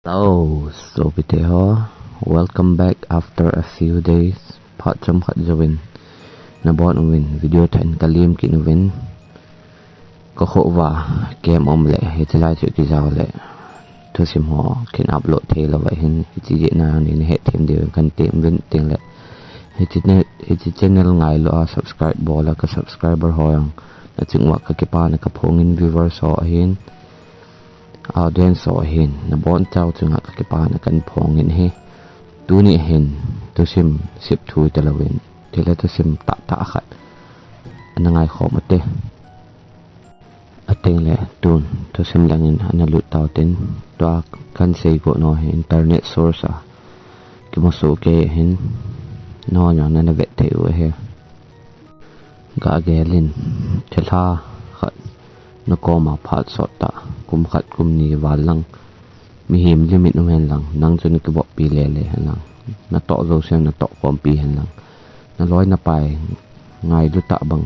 Hello, so biteho. Welcome back after a few days. Part chum khat jawin. Na bon win video tan kalim kin win. Ko kho wa game om le hitla chu ki jaw le. To sim ho kin upload the la wa hin chi je na ni he them de kan tem win ting le. Hiti channel ngai lo subscribe bola ka subscriber ho yang. Na chungwa ka ki pa na ka phongin viewers ho hin. Audience so hin na bon chau chunga ka pa na kan phong in he tu ni hin tu sim sip thu talawin tila tu sim ta khat anangai khom ate ateng le tun tu sim langin analu taw ten to kan sei go no he internet source a ki mo so ke hin no nya na vet te u he ga gelin thela khat na koma phat sot ta kum khat kum ni walang mi him limit no hen lang nang chun ki bo pi le hen lang na to zo sem na to kom pi hen lang na loi na pai ngai lu ta bang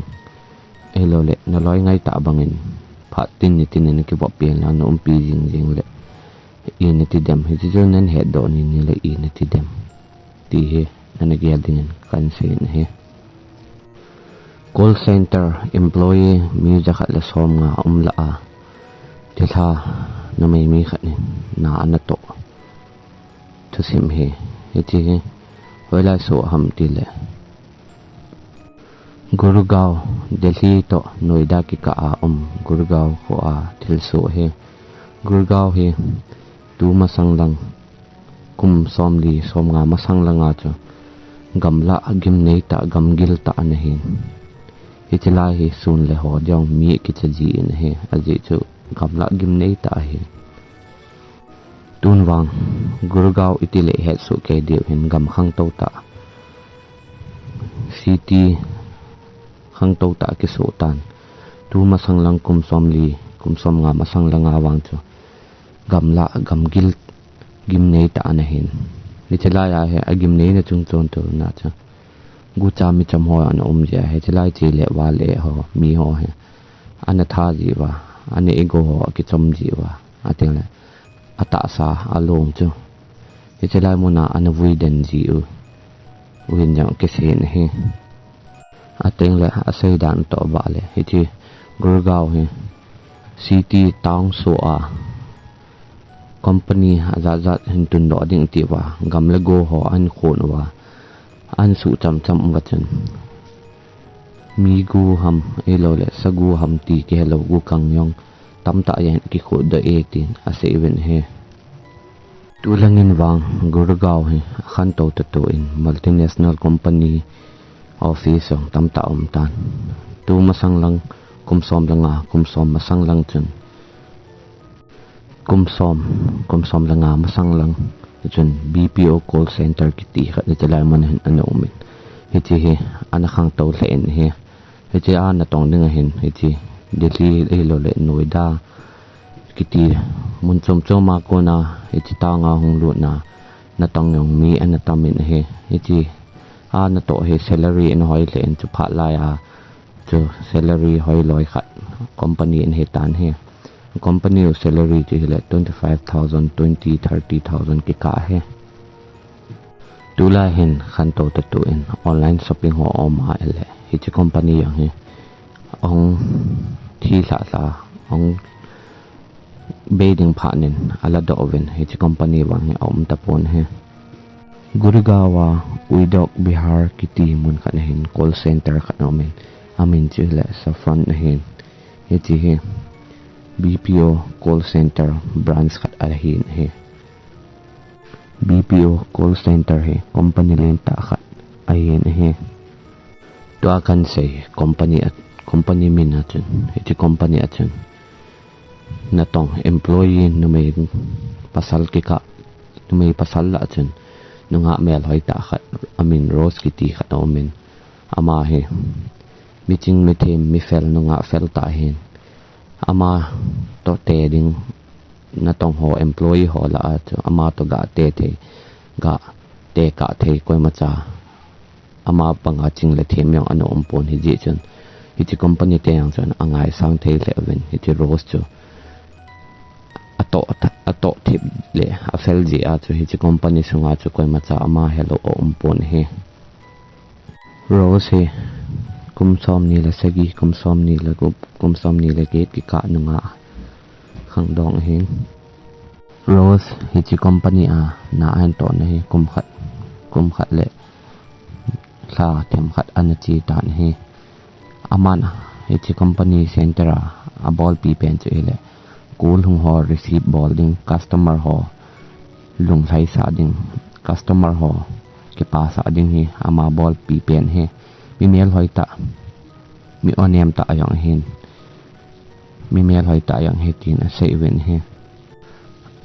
elo le na loi ngai ta bangin phat tin ni ki bo pi hen lang no pi jing le i ni ti dem hi ju nen he do ni le i ni ti dem ti he na ge ding kan se ne he call center employee mi ja khat la som nga la a tha na mai mi khat ni na ana to thu sim he ti hoila so ham ti le Gurgaon Delhi to Noida ki ka a Gurgaon ko a thil so he Gurgaon he tu masang lang kum som li som nga masang lang a cho gamla agim nei ta gamgil ta an he hitila he sun le ho jong mi ki chaji in he aji chu gamla gim nei ta he tunwang Gurgaon itile he su ke de hin gam khang to ta city khang to ta ki so tan tu masang lang kum som nga masang lang awang chu gamla gamgil gim nei ta an hin hitila ya he agim nei na chung chon to na cha gu cha mi cham ho an je he chilai chi le wa le ho mi ho he an tha ji wa an ego ho ki chom ji wa ating le ata sa along chu he chilai mo na an vui den ji u win jang ke sen he ating le asai dan to ba le he chi Gurgaon he city town so a company azat hin tun do ding ti wa gam le go ho an khon wa an su cham wachan mi gu ham elo le sagu ham ti ke lo gu kang yong tam ta yan ki kho da 18 ase even he tulangin wang Gurgaon he khan to in multinational company office tam ta tan tu masang lang kum som masang lang chun kum som langa masang lang chun BPO call center ki ti khat ni chalai man hin ano min he chi he ana khang to le en he chi an na tong ding hin he chi Delhi e lo le Noida ki ti mun chom ma ko na he chi ta nga hung lu na tong yong mi an ta min he chi a na to he salary en hoi le en chu pha la ya chu salary hoi loi khat company en he tan he company salary chi le 25,000 30,000 ki ka he tula hin khan to in online shopping ho ma ele hi chi company yang he ong thi la ong beiding phanin ala do oven hi chi company wang he ta pon he Gurgaon Uidok Bihar kiti mun khan hin call center khan amin chi le sa front hin hi chi he BPO call center branch khat ahin he BPO call center he company len ta khat ahin he to akan say company min achun he company achun na tong employee no may pasal ki ka no may pasal la achun no nga mel hoi ta khat amin rose ki ti khat omen ama he meeting mi fel no nga fel ta hin ama to te ding na tong ho employee ho la cho ama to ga te ka the koi ma cha ama panga ching le them yang ano pon hi ji chun hi chi company te yang chun angai sang the le ven hi chi rose cho ato thip le a fel ji a chu hi chi company sunga chu koi ma cha ama hello o umpon he Rose he kumsom ni la sagi kumsom ni la kumsom ni la gate ki ka nunga khang dong he Rose hi chi company a na an to na he kum khat le kha them khat an chi tan he amana hi chi company center a ball pi pen chu le cool hung ho receive ball ding customer ho lung thai sa ding customer ho ke pa sa ding hi ama ball pi pen he mi mel hoi ta mi onem ta ayang hin mi mel hoi ta ayang he tin a sei wen he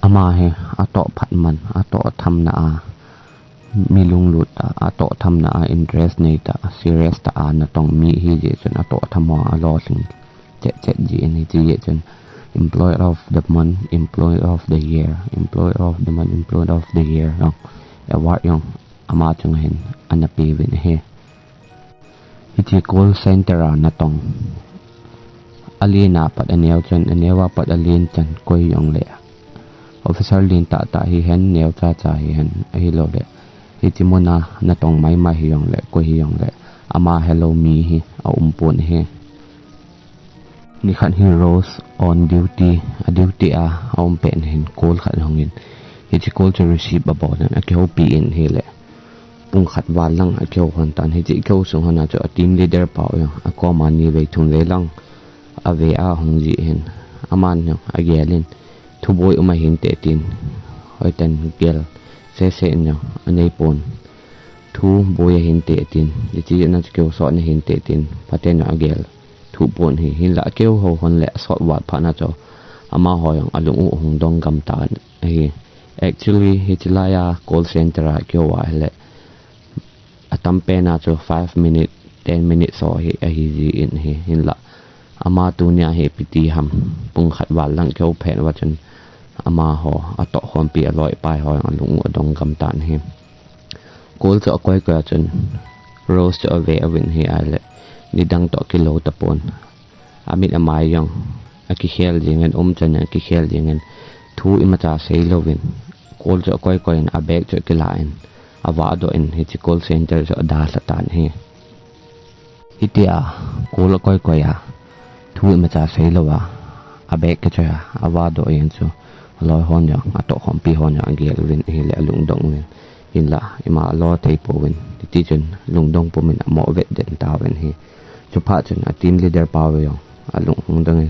ama he ato phat man ato tham na a mi lung lut ato tham na a interest nei ta serious ta a na tong mi hi je chen ato tham a lo sing che ji ni ji ye chen employee of the month, employee of the year, employee of the month, employee of the year. Yong award yong ama chung hin anapi win he. Iti call center na tong alina pat anew chen anewa pat alin chen koi yong le. Officer lin ta hi hen new cha hi hen hi lo le. Iti mona na tong mai hi yong le koi hi yong le. Ama hello me hi a umpon he. Ni khan hi Rose on duty a home pen hin call khat hongin hi chi call to receive a ball and a kyo pi in he le pung khat wal lang a kyo han tan hi chi kyo sung hana cho team leader pa yo a ko man ni ve thun ve lang a ve a hong ji hin aman yo a gelin thu boy uma hin te tin hoi tan gel se nyo anei pon thu boy hin te tin hi chi na kyo so ni hin te tin paten a gel thu pon hi hin la keu ho hon le so wat pha na cho ama hoyang alung u hong dong gam ta hi actually hi chilaya call center a keu wa le atam pe na cho 5 minute 10 minutes so hi a hi ji in hi hin la ama tu nya he piti ham pung khat wal lang keu phen wa chen ama ho ato hom pi aloi pai hoyang alung u dong gam tan hi call cho koi ka chen Rose cho ave awin hi a le ni dang to kilo tapon amit amai yong aki khel jingen chan aki khel jingen thu imacha sei lovin call jo koi in a bag jo kilain awa do in hi call center jo da satan he hitia call koi ya thu imacha sei lowa a bag ka cha awa do in chu loi hon yo ato hom pi hon yo angel win hi le lung dong win in la ima lo thei po win ti chen lung dong po min mo vet den ta win hi cho pha chen a team leader pa yo alung hung dang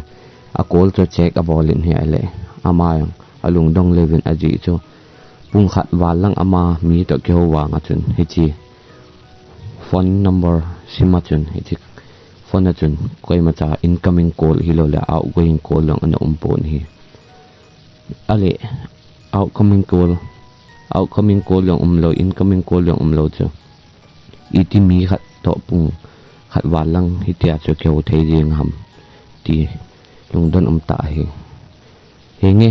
a call cho check a ball in here le ama yang alung dong levin a ji cho pung khat wal lang ama mi to kyo wa nga chun hi chi phone number sima chun hi chi phone na chun koi ma cha incoming call hi lo le outgoing call long an pon hi ale outgoing call long lo incoming call long lo cho iti mi khat to pung khat wal lang hi tia cho kyo thei jing ham ti lung don ta hi henge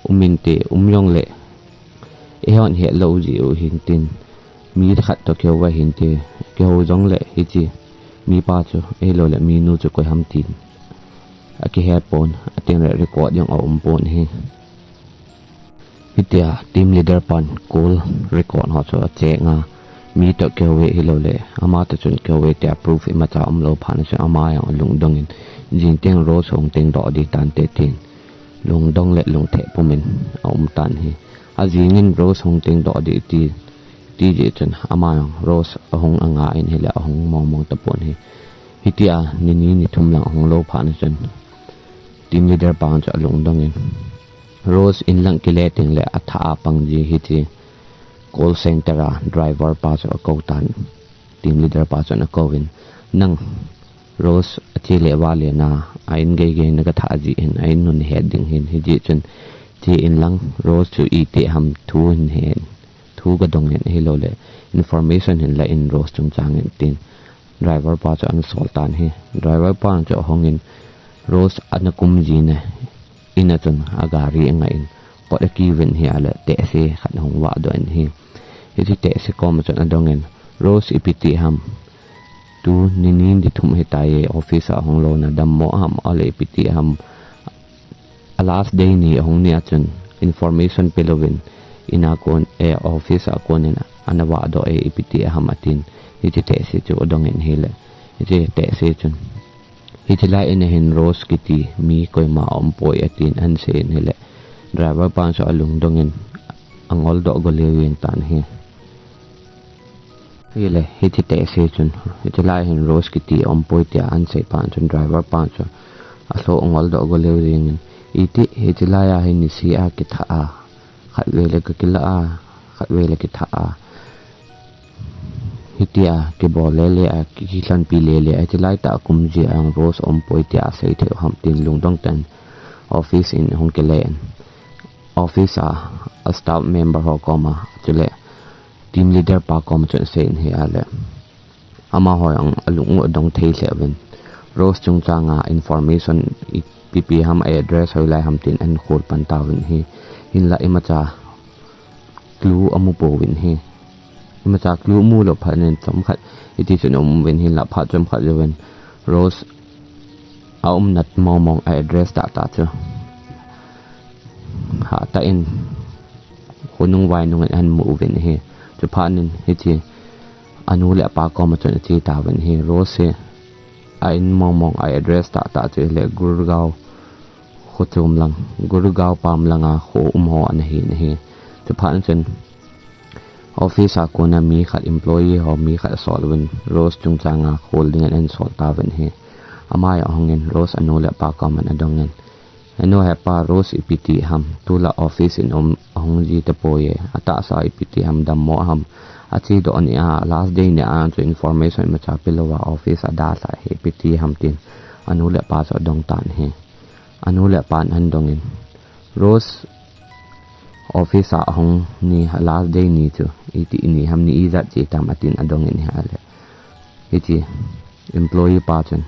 uminte umyong le e hon he lo ji u hin tin mi khat to kyo wa hin te kyo jong le hi chi mi pa cho e lo le mi nu cho koi ham tin a ki he pon a ten record yang a pon hi hitia team leader pan call record ho cho che nga mi to kyo we hi lo le ama to chun kyo we te approve ima cha lo phan se ama yang lung dong in jing teng ro song teng do di tan te tin lung dong le lung the pumin tan hi a jing in ro song teng do di ti je chun ama yang ros ahong anga in hi le ahong mong ta pon hi hitia ni thum lang hong lo phan chun team leader pa cha lung dong in rose in lang kile teng le atha pang ji hi ti call center driver pa cho ko tan team leader pa cho na kowin nang Rose achi le wa le na ain ge na ka tha ji in ain nun heading hin hi ji chun ti in lang Rose chu i te ham thu hin hen thu ga dong hen hi lo le information hin la in Rose chung chang in tin driver pa cho an sultan hi driver pa cho hongin Rose anakum ji ne ina chun agari nga in ko ki wen hi ala te se khan hong wa do an hi hi te se kom chon adongen Rose ipiti ham tu ninin di thum hetai office a hong lo na dam mo ham ale piti ham last day ni hong ni achun information pelowin ina kon office akon ina anawa do ipiti hamatin iti te se chu odong en hele iti te se chun iti la in hin rose kiti mi koi ma ompoi atin an se en hele driver pan so alung dongin angol do golewin tan he hele iti te se chun iti la hin rose kiti ompoi tia an se pan chun driver pan so aso angol do golewin iti iti la ya hin si a kitha a khat wele ka kila a khat wele kitha a hitia ke bolele a kilan pilele ati lai ta kumji ang rose ompoi tia sei the hamtin lungdong tan office in hongkelen office a staff member ho koma chule team leader pa koma chun sein he ale ama hoi ang alung odong thei seven rose chung changa information pp ham address hoi lai hamtin an khol pan tawin he hin la imacha clue amu powin heมาจากรู้มู่หลบผ่านเนี่ยสำคัญที่สุดผมเป็นหินหลับผ่านจำคัญเลยเป็นโรสเอานัดมองไอเดรสตาเจอหาตาเอ็นคนนุ่งไว้นุ่งอันมูเป็นเฮจะผ่านเนี่ยที่อนุเละปากก็มาจนที่ตาเป็นเฮโรสไอมองไอเดรสตาเจอเลยกุรกาวโคตรมลังกุรกาวปามลังอาโคหัวอันเฮจะผ่านจนoffice ako na mi khat employee ho mi khat solven rose chung changa holding and sol taven he amay ahongin rose anula pa ka man adongen ano he pa rose ipiti ham tula office in ahongji te poye ata sa ipiti ham dammo ham achi do ani a last day ne an to information ma cha pilowa office ada sa he ipiti ham tin anula pa so dong tan he anula pan han dongin rose office ahong ni last day ni chu iti ini ham ni iza che tamatin adong ni hale iti employee pa chen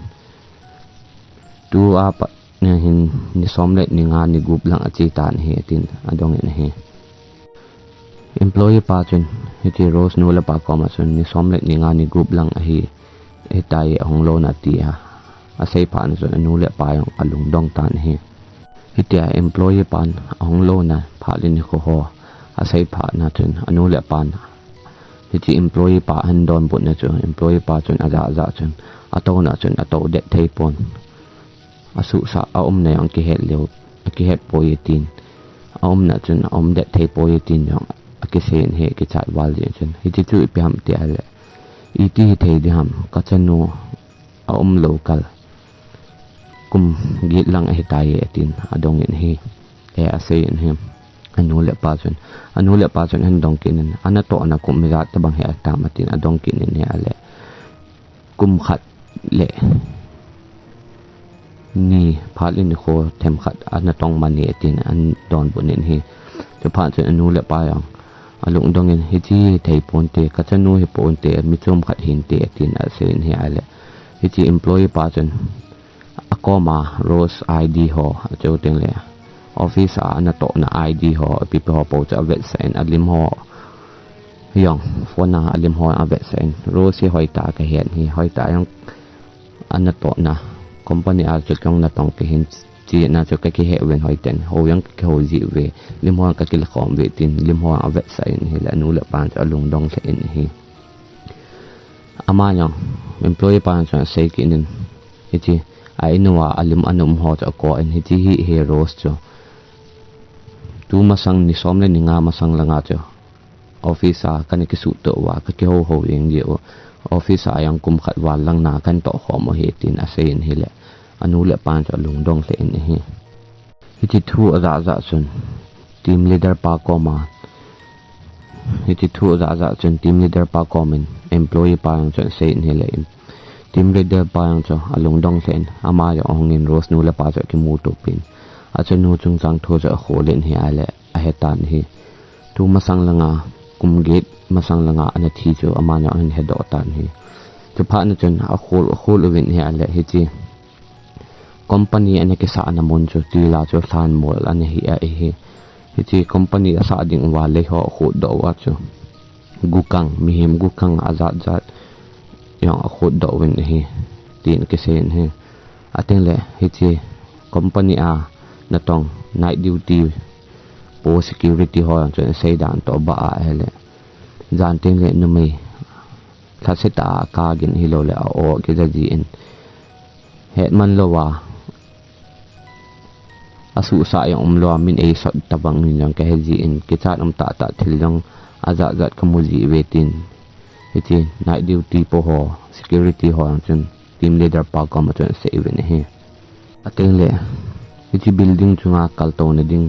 tu apa hin ni somlet ni nga ni group lang achi tan he tin adong ni he employee pa chen iti rose no la pa ko ma chen ni somlet ni nga ni group lang hi etai hong lo na ti ha asai pa na chen anu le pa yung alung dong tan he hitia employee pan ahong lo na phalin ko ho asai pha na chun anu le pan hiti employee pa han don bu na chu employee pa chun aza chun ato na chun ato de thei pon asu sa aum na yang ki het leo ki het poitin aum na chun aum de thei poitin yang ki sen he ki chat wal je chun hiti chu pi ham ti ale iti thei di ham ka chanu aum local kum git lang ai tai atin adong in he asay in him anule pa chun han dong kinin anato na kum mi rat bang he tamatin adong kinin he ale kum khat le ni phalin ko them khat anatong mani atin an don bunin he to pha chun anule pa yang alung dong in he chi thei ponte ka chanu he ponte mi chum khat hin te atin asay in he ale he chi employee pa chun akoma rose id ho cho teng le office na to na id ho pipo ho po cha vet sen alim ho yong phone na alim ho a vet sen rose hoi ta ka hen hi hoi ta yang ana to na company a chu kong na tong ke hin chi na chu ka ki he wen hoi ten ho yang ke ho ji we lim ho ka ki la khom ve tin lim ho a vet sen hi la nu le pan cha lung dong se in hi ama yang employee pan cha sei ki nin hi ai nuwa alim anum ho cha ko en hi hi heroes cho tu masang ni somle ni nga masang langa cho office kan ki su to wa ka ki ho yeng je office yang kum khat wal lang na kan to ho mo he tin asen hi le anu le pan cha lung dong se en hi hi thu za chun team leader pa ko ma hi thu za chun team leader pa ko men employee pa yang chun se hi le team leader pa yang cho alung dong sen ama ya ongin rose nu le pa cha ki mu to pin a chen nu chung chang tho cha kholen hi ale a hetan hi tu masang langa kum gate masang langa ana thi cho ama na an he do tan hi chu pha na chen a khol win hi ale hi chi company ane ke sa na mon cho ti la cho san mol an hi a hi hi company asa ding wa le ho khu do wa cho gukang mihim gukang azat yang khut do wen hi tin ke sen he ateng le hi chi company na tong night duty po security ho ang chun say dan to ba hele jan ting le no mai thaseta ka gin hilo le o ke da ji in het man lo wa asu sa yang umlo min e sot tabang nin yang ke ji in ke chat ta thil long aza zat kamuji wetin iti night duty po ho security ho ang chun team leader pa ko ma chun se even he ating le iti building chunga kalto na ding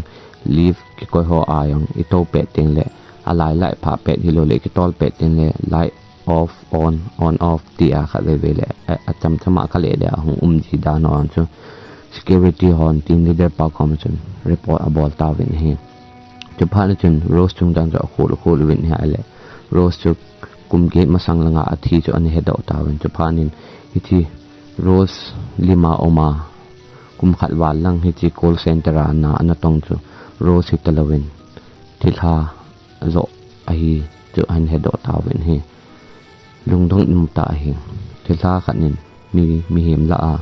leave ki ko ho ayong ito pe ting le alai lai pha pe hilo le ki tol pe ting le light off on off ti a kha le le acham chama kha le de hung ji da no an chu security hon team leader pa ko ma chun report about ta win he chu pha le chun rose chung dang ja khol win ha le rose chu kum gate masang langa athi chu an he da ta win chu pha nin iti rose lima oma kum khat wal lang hi chi call center na anatong chu rose hitalawin thilha zo ahi chu an he do tawin hi lungdong im ta hi thilha khanin mi hem la a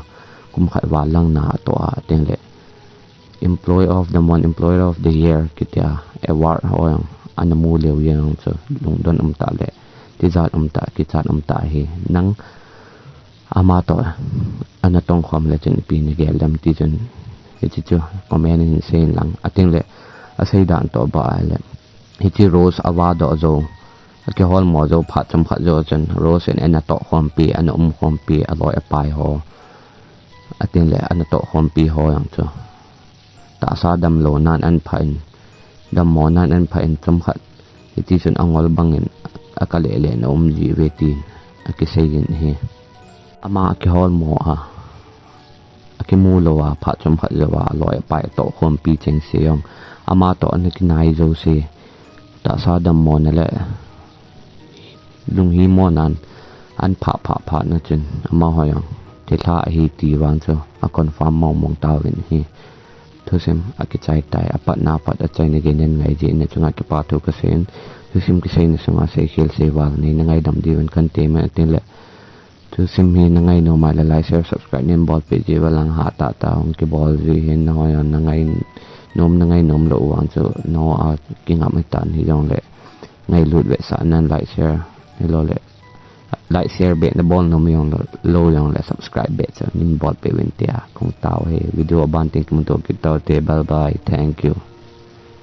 kum khat wal lang na to a tengle employee of the month employee of the year kitya award hoyang anamu lew yang chu lungdon ta le tizat ta kithat ta hi nang ama to anatong khom le chen pi ni gel dam ti chen hi chu comment in sen lang ating le asai dan to ba le hi chi rose awado zo ke hol mo zo phat cham phat zo chen rose en to khom pi an khom pi aloi apai ho ating le an to khom pi ho yang chu ta sa dam lo nan an phain dam mo nan an phain cham khat hi chi chen angol bangin akale le no ji wetin akisai gin hi ama ke hol mo ke mu lo wa pha chom khat lo wa loi pai to khom pi cheng se yong ama to an ki nai zo se ta sa dam mo na le lung hi mo nan an pha na chen ama ho yong te tha hi ti wan cho a confirm mo mong ta win hi thusem aki chai tai apat na pat a chai ne gen ngai je ne chunga ke pa thu ka sen thusem ki sei ne sunga se khel se wal ne ngai dam di wan kan te me tin le tu sim hi na ngai no ma la like share subscribe nem bol page je walang ha ta ong ki bol ji hin no yon na ngai nom lo wang chu no a king am tan hi jong le ngai lut ve sa nan like share hello le like share be na bol no mi yong lo yong le subscribe be chu nin bol pe wen tia kong tao he video ban ting mun to ki tao te bye bye thank you